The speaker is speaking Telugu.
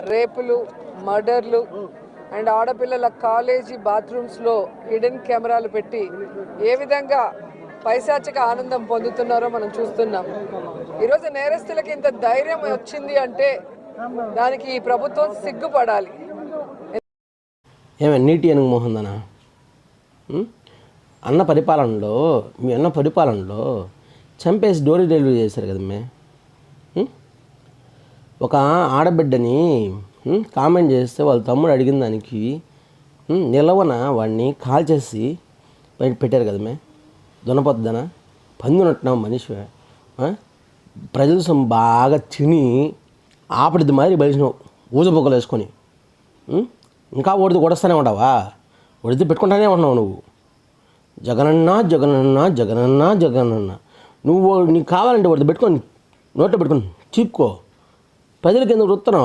రేపులు, మర్డర్లు అండ్ ఆడపిల్లల కాలేజీ బాత్రూమ్స్లో హిడెన్ కెమెరాలు పెట్టి ఏ విధంగా పైశాచిక ఆనందం పొందుతున్నారో మనం చూస్తున్నాం. ఈరోజు నేరస్తులకి ఇంత ధైర్యం వచ్చింది అంటే దానికి ఈ ప్రభుత్వం సిగ్గుపడాలి. నీటి అనుగు మోహన్ అన్న పరిపాలనలో మీ అన్న పరిపాలనలో చంపేసి డోరీ డెలివరీ చేశారు కదా మే. ఒక ఆడబిడ్డని కామెంట్ చేస్తే వాళ్ళ తమ్ముడు అడిగిన దానికి నిలవన వాడిని కాల్ చేసి బయట పెట్టారు కదా మే. దునపొద్దన పందునట్టున్నావు మనిషి. ప్రజలు బాగా తిని ఆపడిది మాదిరి బలిసినావు ఊజబొక్కలు వేసుకొని. ఇంకా ఓడిది కొడస్తానే ఉండవా? ఒడిది పెట్టుకుంటానే ఉన్నావు నువ్వు. జగనన్నా జగనన్నా జగనన్నా జగనన్నా. నువ్వు నీకు కావాలంటే ఒడిది పెట్టుకొని నోట్లో పెట్టుకొని చీపుకో. ప్రజలకు ఎందుకు వస్తున్నావు?